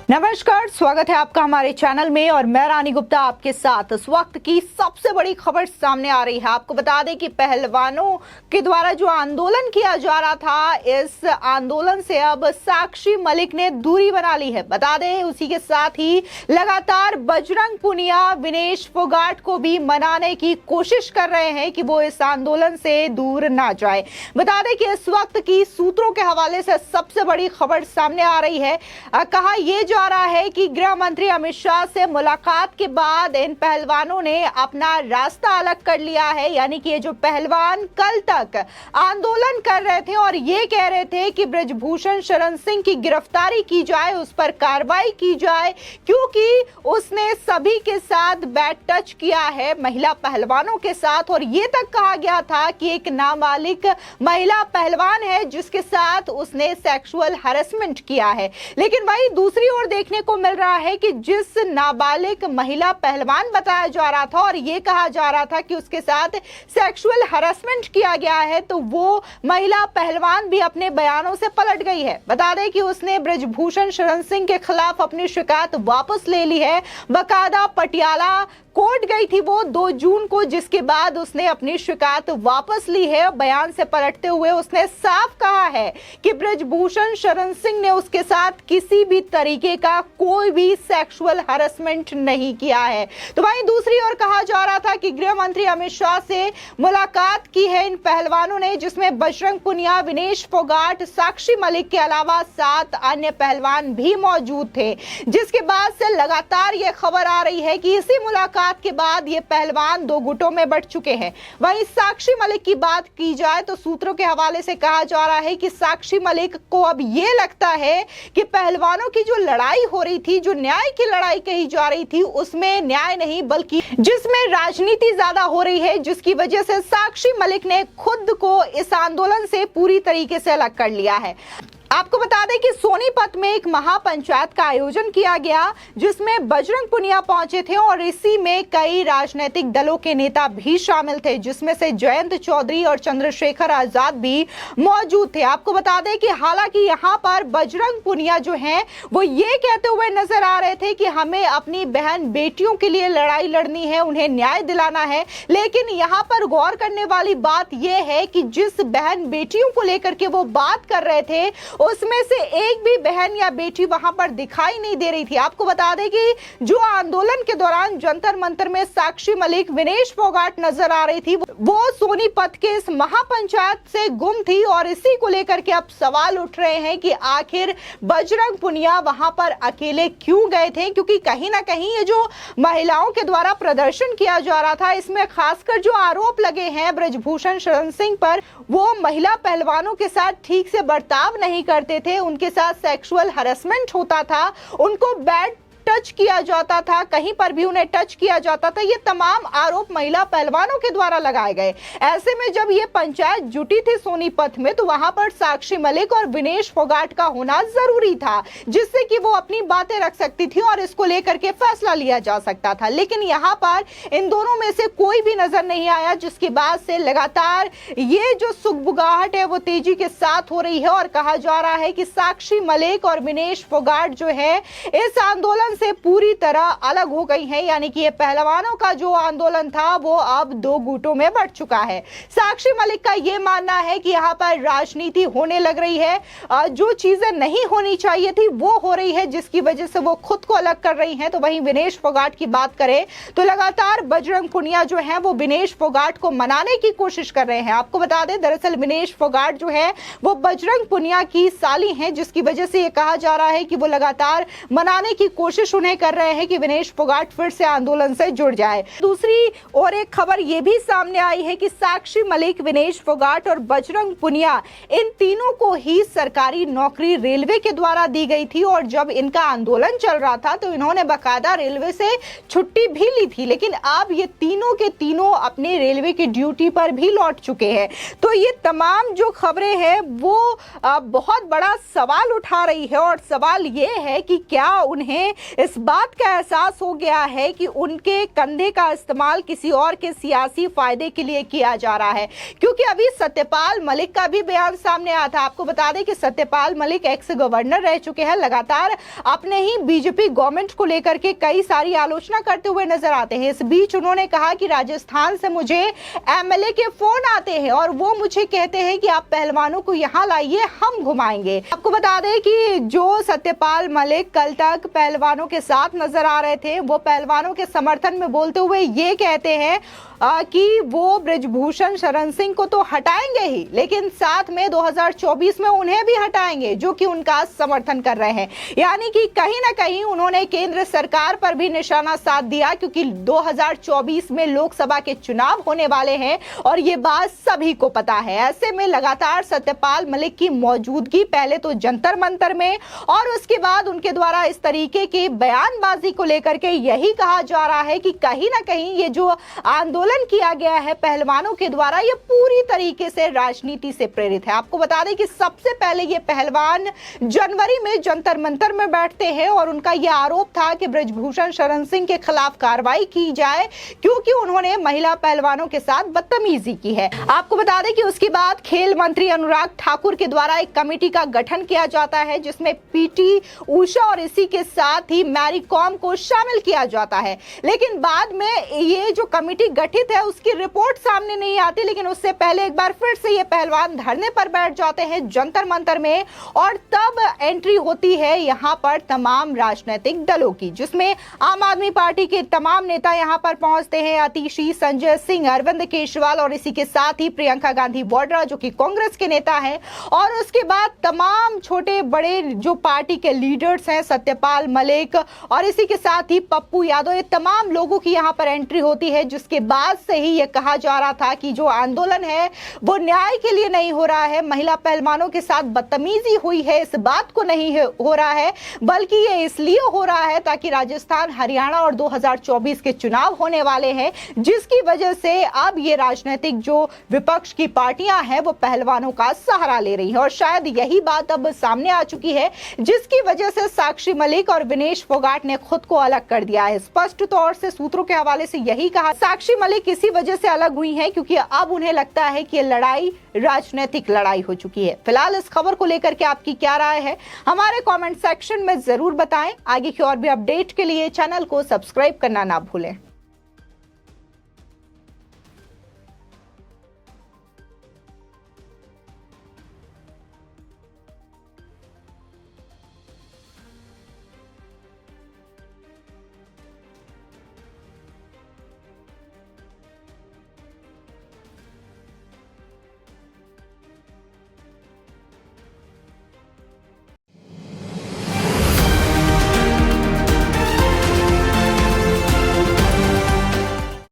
नमस्कार, स्वागत है आपका हमारे चैनल में और मैं रानी गुप्ता आपके साथ। इस वक्त की सबसे बड़ी खबर सामने आ रही है। आपको बता दें कि पहलवानों के द्वारा जो आंदोलन किया जा रहा था, इस आंदोलन से अब साक्षी मलिक ने दूरी बना ली है। बता दें उसी के साथ ही लगातार बजरंग पुनिया विनेश फोगाट को भी मनाने की कोशिश कर रहे हैं कि वो इस आंदोलन से दूर ना जाए। बता दें कि इस वक्त की सूत्रों के हवाले से सबसे बड़ी खबर सामने आ रही है। कहा यह जा रहा है कि गृह मंत्री अमित शाह से मुलाकात के बाद इन पहलवानों ने अपना रास्ता अलग कर लिया है। यानी कि ये जो पहलवान कल तक आंदोलन कर रहे थे और ये कह रहे थे कि ब्रजभूषण शरण सिंह की गिरफ्तारी की जाए, उस पर कार्रवाई की जाए, क्योंकि उसने सभी के साथ बैड टच किया है, महिला पहलवानों के साथ। और ये तक कहा गया था कि एक नाबालिग महिला पहलवान है जिसके साथ उसने सेक्सुअल हैरेसमेंट किया है। लेकिन वहीं दूसरी ओर देखने को मिल रहा है कि जिस नाबालिग महिला पहलवान बताया जा रहा था और ये कहा जा रहा था कि उसके साथ सेक्सुअल हैरेसमेंट किया गया है, तो वो महिला पहलवान भी अपने बयानों से पलट गई है। बता दें कि उसने ब्रजभूषण शरण सिंह के खिलाफ अपनी शिकायत वापस ले ली है। बकायदा पटियाला कोर्ट गई थी वो 2 जून को, जिसके बाद उसने अपनी शिकायत वापस ली है। बयान से पलटते हुए उसने साफ कहा है कि ब्रजभूषण शरण सिंह ने उसके साथ किसी भी तरीके का कोई भी सेक्सुअल हैरेसमेंट नहीं किया है। तो वहीं दूसरी ओर कहा जा रहा था कि गृह मंत्री अमित शाह से मुलाकात की है इन पहलवानों ने, जिसमें बजरंग पुनिया, विनेश फोगाट, साक्षी मलिक के अलावा 7 अन्य पहलवान भी मौजूद थे। जिसके बाद से लगातार यह खबर आ रही है कि इसी मुलाकात के बाद ये पहलवान 2 गुटों में बंट चुके हैं। वहीं साक्षी मलिक की बात की जाए तो सूत्रों के हवाले से कहा जा रहा है कि साक्षी मलिक को अब ये लगता है कि पहलवानों की जो लड़ाई हो रही थी, जो न्याय की लड़ाई कही जा रही थी, उसमें न्याय नहीं बल्कि जिसमें राजनीति ज्यादा हो रही है, जिसकी वजह से साक्षी मलिक ने खुद को इस आंदोलन से पूरी तरीके से अलग कर लिया है। आपको बता दें कि सोनीपत में एक महापंचायत का आयोजन किया गया, जिसमें बजरंग पुनिया पहुंचे थे और इसी में कई राजनीतिक दलों के नेता भी शामिल थे, जिसमें से जयंत चौधरी और चंद्रशेखर आजाद भी मौजूद थे। आपको बता दें कि हालांकि यहां पर बजरंग पुनिया जो हैं वो ये कहते हुए नजर आ रहे थे कि हमें अपनी बहन बेटियों के लिए लड़ाई लड़नी है, उन्हें न्याय दिलाना है। लेकिन यहां पर गौर करने वाली बात यह है कि जिस बहन बेटियों को लेकर के वो बात कर रहे थे, उसमें से एक भी बहन या बेटी वहां पर दिखाई नहीं दे रही थी। आपको बता दें कि जो आंदोलन के दौरान जंतर मंतर में साक्षी मलिक, विनेश फोगाट नजर आ रही थी, वो सोनीपत के इस महापंचायत से गुम थी। और इसी को लेकर के अब सवाल उठ रहे हैं कि आखिर बजरंग पुनिया वहां पर अकेले क्यों गए थे, क्योंकि कहीं ना कहीं ये जो महिलाओं के द्वारा प्रदर्शन किया जा रहा था, इसमें खासकर जो आरोप लगे हैं ब्रजभूषण शरण सिंह पर, वो महिला पहलवानों के साथ ठीक से बर्ताव नहीं करते थे, उनके साथ सेक्सुअल हैरेसमेंट होता था, उनको बैड टच किया जाता था, कहीं पर भी उन्हें टच किया जाता था। ये तमाम आरोप महिला पहलवानों के द्वारा लगाए गए। ऐसे में जब ये पंचायत जुटी थी सोनीपत में, तो वहां पर साक्षी मलिक और विनेश फोगाट का होना जरूरी था, जिससे कि वो अपनी बातें रख सकती थी और इसको लेकर के फैसला लिया जा सकता था। लेकिन यहाँ पर इन दोनों में से कोई भी नजर नहीं आया, जिसके बाद से लगातार ये जो सुगबुगाहट है वो तेजी के साथ हो रही है। और कहा जा रहा है कि साक्षी मलिक और विनेश फोगाट जो है इस आंदोलन से पूरी तरह अलग हो गई है। यानी कि ये पहलवानों का जो आंदोलन था वो अब 2 गुटों में बढ़ चुका है। साक्षी मलिक का ये मानना है कि यहाँ पर राजनीति होने लग रही है, जो चीजें नहीं होनी चाहिए थी वो हो रही है, जिसकी वजह से वो खुद को अलग कर रही हैं। तो वहीं विनेश फोगाट की बात करें तो लगातार बजरंग पुनिया जो है वो विनेश फोगाट को मनाने की कोशिश कर रहे हैं। आपको बता दें दरअसल विनेश फोगाट जो है वो बजरंग पुनिया की साली हैं, जिसकी वजह से ये कहा जा रहा है कि वो लगातार मनाने की कोशिश उन्हें कर रहे हैं कि विनेश फोगाट फिर से आंदोलन से जुड़ जाए। दूसरी और एक खबर यह भी सामने आई है कि साक्षी मलिक, विनेश फोगाट और बजरंग पुनिया, इन तीनों को ही सरकारी नौकरी रेलवे के द्वारा दी गई थी। और जब इनका आंदोलन चल रहा था तो इन्होंने बाकायदा रेलवे से छुट्टी भी ली थी। लेकिन अब ये तीनों के तीनों अपने रेलवे की ड्यूटी पर भी लौट चुके हैं। तो ये तमाम जो खबरें हैं वो बहुत बड़ा सवाल उठा रही है। और सवाल ये है कि क्या उन्हें इस बात का एहसास हो गया है कि उनके कंधे का इस्तेमाल किसी और के सियासी फायदे के लिए किया जा रहा है। क्योंकि अभी सत्यपाल मलिक का भी बयान सामने आया था। आपको बता दें कि सत्यपाल मलिक एक्स गवर्नर रह चुके हैं, लगातार अपने ही बीजेपी गवर्नमेंट को लेकर के कई सारी आलोचना करते हुए नजर आते हैं। इस बीच उन्होंने कहा कि राजस्थान से मुझे एमएलए के फोन आते हैं और वो मुझे कहते हैं कि आप पहलवानों को यहाँ लाइए, हम घुमाएंगे। आपको बता दें कि जो सत्यपाल मलिक कल तक पहलवानों के साथ नजर आ रहे थे, वो पहलवानों के समर्थन में बोलते हुए ये कहते हैं कि वो ब्रिजभूषण शरण सिंह को तो हटाएंगे ही, लेकिन साथ में 2024 में उन्हें भी हटाएंगे, जो कि उनका समर्थन कर रहे हैं। यानी कि कहीं ना कहीं उन्होंने केंद्र सरकार पर भी निशाना साध दिया, क्योंकि 2024 में लोकसभा के चुनाव होने वाले हैं और ये बात सभी को पता है। ऐसे में लगातार सत्यपाल मलिक की मौजूदगी पहले तो जंतर मंतर में और उसके बाद उनके द्वारा इस तरीके की बयानबाजी को लेकर के यही कहा जा रहा है कि कहीं ना कहीं ये जो आंदोलन किया गया है पहलवानों के द्वारा, ये पूरी तरीके से राजनीति से प्रेरित है। आपको बता दें कि सबसे पहले ये पहलवान जनवरी में जंतर मंतर में बैठते हैं और उनका यह आरोप था कि ब्रिजभूषण शरण सिंह के खिलाफ कार्रवाई की जाए, क्योंकि उन्होंने महिला पहलवानों के साथ बदतमीजी की है। आपको बता दें कि उसके बाद खेल मंत्री अनुराग ठाकुर के द्वारा एक कमेटी का गठन किया जाता है, जिसमें पीटी उषा और इसी के साथ ही मैरी कॉम को शामिल किया जाता है। लेकिन बाद में ये जो कमेटी गठित है उसकी रिपोर्ट सामने नहीं आती, लेकिन उससे पहले एक बार फिर से ये पहलवान धरने पर बैठ जाते हैं जंतर मंतर में और तब एंट्री होती है यहाँ पर तमाम राजनीतिक दलों की, जिसमें आम आदमी पार्टी के तमाम नेता यहाँ पर पहुंचते हैं। आतिशी, संजय सिंह, अरविंद केजरीवाल और इसी के साथ ही प्रियंका गांधी वाड्रा जो कि कांग्रेस के नेता हैं, और उसके बाद तमाम छोटे बड़े जो पार्टी के लीडर्स हैं, सत्यपाल मलिक और इसी के साथ ही पप्पू यादव, ये तमाम लोगों की यहाँ पर एंट्री होती है। जिसके बाद से ही यह कहा जा रहा था कि जो आंदोलन है वो न्याय के लिए नहीं हो रहा है, महिला पहलवानों के साथ बदतमीजी हुई है इस बात को नहीं हो रहा है, बल्कि ये इसलिए हो रहा है ताकि राजस्थान, हरियाणा और 2024 के चुनाव होने वाले हैं, जिसकी वजह से अब ये राजनीतिक जो विपक्ष की पार्टियां हैं वो पहलवानों का सहारा ले रही हैं। और शायद यही बात अब सामने आ चुकी है, जिसकी वजह से साक्षी मलिक और विनेश फोगाट ने खुद को अलग कर दिया है। स्पष्ट तौर से सूत्रों के हवाले से यही कहा साक्षी मलिक किसी वजह से अलग हुई हैं, क्योंकि अब उन्हें लगता है कि ये लड़ाई राजनीतिक लड़ाई हो चुकी है। फिलहाल इस खबर को लेकर के आपकी क्या राय है, हमारे कमेंट सेक्शन में जरूर बताएं। आगे की और भी अपडेट के लिए चैनल को सब्सक्राइब करना ना भूलें।